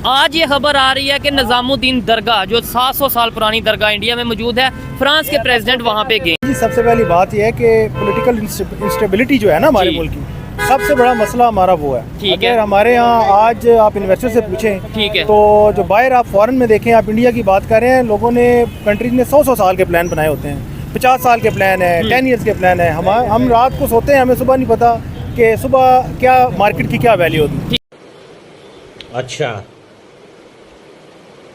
आज ये खबर आ रही है कि निज़ामुद्दीन दरगाह जो 700 साल पुरानी दरगाह इंडिया में मौजूद है, फ्रांस के प्रेसिडेंट वहाँ पे गए। सबसे पहली बात यह है कि पॉलिटिकल इंस्टेबिलिटी जो है ना हमारे मुल्क की, सबसे बड़ा मसला हमारा वो है। अगर हमारे यहाँ आज आप इन्वेस्टर से पूछें, ठीक है, तो जो बाहर आप फॉरेन में देखें, आप इंडिया की बात कर रहे हैं, लोगों ने कंट्रीज ने 100 साल के प्लान बनाए होते हैं, 50 साल के प्लान है, 10 ईयर्स के प्लान है। हम रात को सोते हैं, हमें सुबह नहीं पता कि सुबह क्या मार्केट की क्या वैल्यू होती। अच्छा,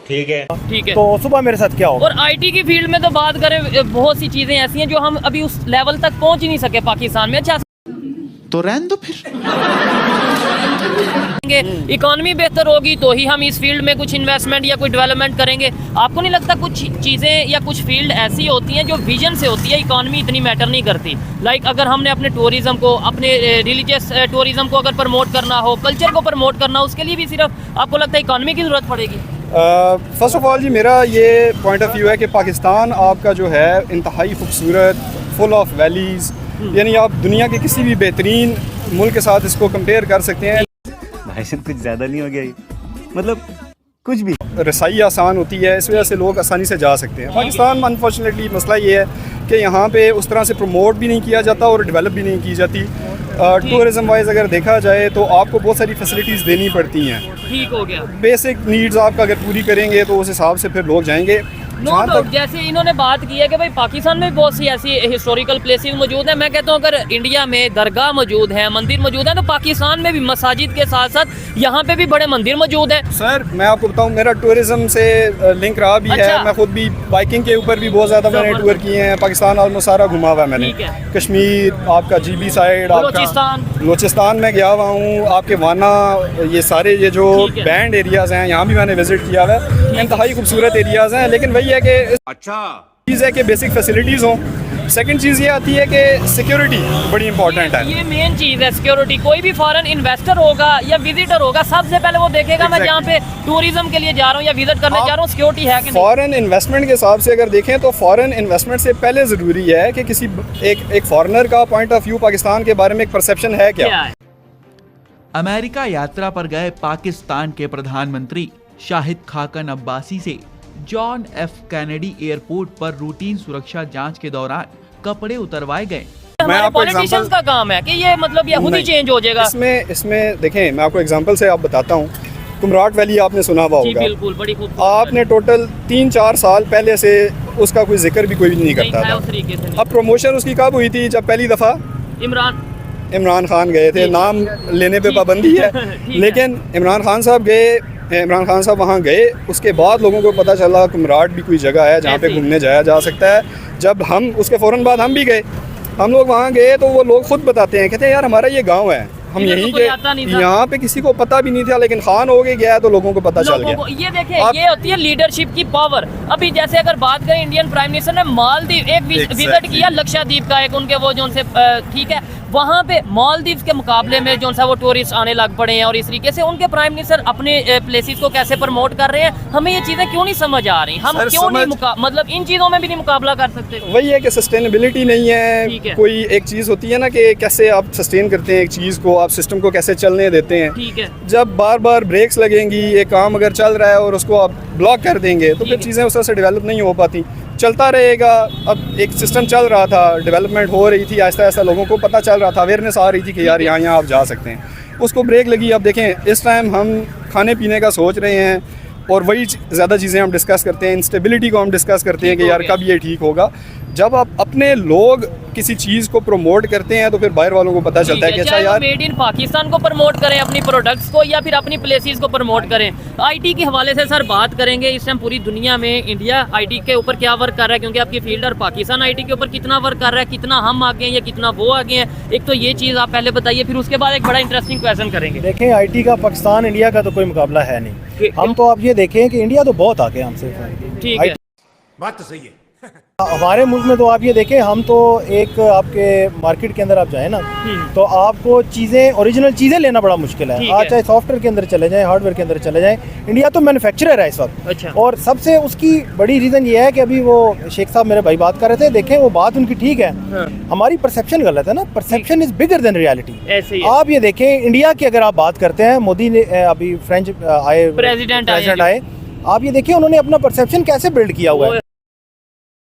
ठीक है, तो सुबह मेरे साथ क्या होगा। और आईटी की फील्ड में तो बात करें, बहुत सी चीजें ऐसी हैं जो हम अभी उस लेवल तक पहुंच ही नहीं सके पाकिस्तान में। अच्छा तो रहने दो फिर, इकोनॉमी बेहतर होगी तो ही हम इस फील्ड में कुछ इन्वेस्टमेंट या कोई डेवलपमेंट करेंगे। आपको नहीं लगता कुछ चीज़ें या कुछ फील्ड ऐसी होती हैं जो विजन से होती है, इकोनॉमी इतनी मैटर नहीं करती। लाइक अगर हमने अपने टूरिज्म को, अपने रिलीजियस टूरिज्म को अगर प्रमोट करना हो, कल्चर को प्रमोट करना हो, उसके लिए भी सिर्फ आपको लगता है इकोनॉमी की ज़रूरत पड़ेगी? फर्स्ट ऑफ ऑल जी, मेरा ये पॉइंट ऑफ व्यू है कि पाकिस्तान आपका जो है इंतहाई खूबसूरत, फुल ऑफ वैलीज़, यानी आप दुनिया के किसी भी बेहतरीन मुल्क के साथ इसको कंपेयर कर सकते हैं। भाई साहब कुछ ज़्यादा नहीं हो गया ये, मतलब कुछ भी। रसाई आसान होती है, इस वजह से लोग आसानी से जा सकते हैं। पाकिस्तान में अनफॉर्चुनेटली मसला ये है कि यहाँ पे उस तरह से प्रमोट भी नहीं किया जाता और डेवलप भी नहीं की जाती। टूरिज़म वाइज अगर देखा जाए तो आपको बहुत सारी फैसिलिटीज़ देनी पड़ती हैं। ठीक हो गया, बेसिक नीड्स आपका अगर पूरी करेंगे तो उस हिसाब से फिर लोग जाएंगे। जैसे इन्होंने बात की है कि भाई पाकिस्तान में बहुत सी ऐसी हिस्टोरिकल प्लेसेस मौजूद हैं। मैं कहता हूँ अगर इंडिया में दरगाह मौजूद है, मंदिर मौजूद है, तो पाकिस्तान में भी मसाजिद के साथ साथ यहाँ पे भी बड़े मंदिर मौजूद हैं। सर मैं आपको बताऊँ, मेरा टूरिज्म से लिंक रहा भी है। मैं खुद भी बाइकिंग के ऊपर भी बहुत ज़्यादा मैंने टूर किए हैं। पाकिस्तान ऑलमोस्ट सारा घुमा हुआ है मैंने। कश्मीर, आपका GB साइड, बलूचिस्तान में गया हुआ हूँ, आपके वाना, ये सारे ये जो बैंड एरियाज़ हैं यहाँ भी मैंने विजिट किया हुआ है। इंतहाई खूबसूरत एरियाज़ हैं, लेकिन वही है कि अच्छा चीज़ है कि बेसिक फैसिलिटीज़ हों। सेकंड चीज़ ये आती है कि सिक्योरिटी बड़ी इंपॉर्टेंट है। ये मेन चीज़ है सिक्योरिटी। कोई भी फॉरेन इन्वेस्टर होगा या विजिटर होगा, सबसे पहले वो देखेगा मैं जहाँ पे टूरिज्म के लिए जा रहा हूँ या विजिट करने जा रहा हूँ, सिक्योरिटी है कि नहीं। फॉरेन इन्वेस्टमेंट के हिसाब से अगर देखें तो फॉरेन इन्वेस्टमेंट से पहले ज़रूरी है कि किसी एक फॉरेनर का पॉइंट ऑफ व्यू पाकिस्तान के बारे में एक परसेप्शन है क्या। अमेरिका यात्रा पर गए पाकिस्तान के प्रधानमंत्री शाहिद खाकन अब्बासी से जॉन F कैनेडी एयरपोर्ट पर रूटीन सुरक्षा जांच के दौरान कपड़े उतरवाए गए। हमारे पॉलिटिशियंस का काम है कि ये मतलब ये खुद ही चेंज हो जाएगा। इसमें देखें, मैं आपको एग्जांपल से आप बताता हूँ। कुमराट वैली आपने सुना हुआ होगा, बिल्कुल, बड़ी खूब। आपने टोटल 3-4 साल पहले से उसका कोई जिक्र भी कोई नहीं करता था। अब प्रमोशन उसकी कब हुई थी? जब पहली दफ़ा इमरान खान गए थे। नाम लेने पे पाबंदी है, लेकिन इमरान खान साहब गए, इमरान खान साहब वहाँ गए, उसके बाद लोगों को पता चला कुमराट भी कोई जगह है जहाँ पे घूमने जाया जा सकता है। जब हम उसके फ़ौरन बाद हम भी गए, हम लोग वहाँ गए तो वो लोग खुद बताते हैं, कहते हैं यार हमारा ये गांव है, हम यहीं के, यहाँ पे किसी को पता भी नहीं था, लेकिन खान हो गया तो लोगों को पता चल गया। ये देखें, ये होती है लीडरशिप की पावर। अभी जैसे अगर बात करें, इंडियन प्राइम मिनिस्टर ने मालदीव एक विजिट किया, लक्षद्वीप का एक उनके वो जो उनसे ठीक है, वहाँ पे मालदीव के मुकाबले में जो सा वो टूरिस्ट आने लग पड़े हैं और इस तरीके से उनके प्राइम मिनिस्टर अपने प्लेसेस को कैसे प्रमोट कर रहे हैं। हमें ये चीज़ें क्यों नहीं समझ आ रही? हम क्यों नहीं मतलब इन चीज़ों में भी नहीं मुकाबला कर सकते? वही है कि सस्टेनेबिलिटी नहीं है। कोई एक चीज़ होती है ना कि कैसे आप सस्टेन करते हैं एक चीज़ को, आप सिस्टम को कैसे चलने देते हैं। ठीक है, जब बार बार ब्रेक्स लगेंगी, एक काम अगर चल रहा है और उसको आप ब्लॉक कर देंगे तो फिर चीज़ें उस तरह से डेवलप नहीं हो पाती। चलता रहेगा। अब एक सिस्टम चल रहा था, डेवलपमेंट हो रही थी, आहिस्ता आहिस्ता लोगों को पता चल रहा था, अवेयरनेस आ रही थी कि यार यहाँ आप जा सकते हैं। उसको ब्रेक लगी। अब देखें, इस टाइम हम खाने पीने का सोच रहे हैं और वही ज़्यादा चीज़ें हम डिस्कस करते हैं, इंस्टेबिलिटी को हम डिस्कस करते हैं कि यार कब ये ठीक होगा। जब आप अपने लोग किसी चीज़ को प्रमोट करते हैं तो फिर बाहर वालों को पता चलता है कि अच्छा यार मेड इन पाकिस्तान को प्रमोट करें, अपनी प्रोडक्ट्स को, या फिर अपनी प्लेसेस को प्रमोट करें। आईटी के हवाले से सर बात करेंगे, इस टाइम पूरी दुनिया में इंडिया आईटी के ऊपर क्या वर्क कर रहा है, क्योंकि आपकी फील्ड और पाकिस्तान आईटी के ऊपर कितना वर्क कर रहा है, कितना हम आगे हैं या कितना वो आगे हैं, एक तो ये चीज़ आप पहले बताइए, फिर उसके बाद एक बड़ा इंटरेस्टिंग क्वेश्चन करेंगे। देखें, आईटी का पाकिस्तान इंडिया का तो कोई मुकाबला है नहीं। हम तो आप ये देखें कि इंडिया तो बहुत आगे हमसे। ठीक है, बात तो सही है। हमारे मुल्क में तो आप ये देखें, हम तो एक आपके मार्केट के अंदर आप जाए ना तो आपको चीज़ें ओरिजिनल चीज़ें लेना बड़ा मुश्किल है। आज चाहे सॉफ्टवेयर के अंदर चले जाएं, हार्डवेयर के अंदर चले जाएं, इंडिया तो मैन्युफैक्चरर है इस वक्त। अच्छा। और सबसे उसकी बड़ी रीज़न ये है कि अभी वो शेख साहब मेरे भाई बात कर रहे थे, देखें वो बात उनकी ठीक है, हमारी परसेप्शन गलत है ना। Perception is bigger than reality. आप ये देखें इंडिया की अगर आप बात करते हैं, मोदी ने अभी फ्रेंच आए, प्रेसिडेंट आए, आप ये देखिए उन्होंने अपना परसेप्शन कैसे बिल्ड किया हुआ है।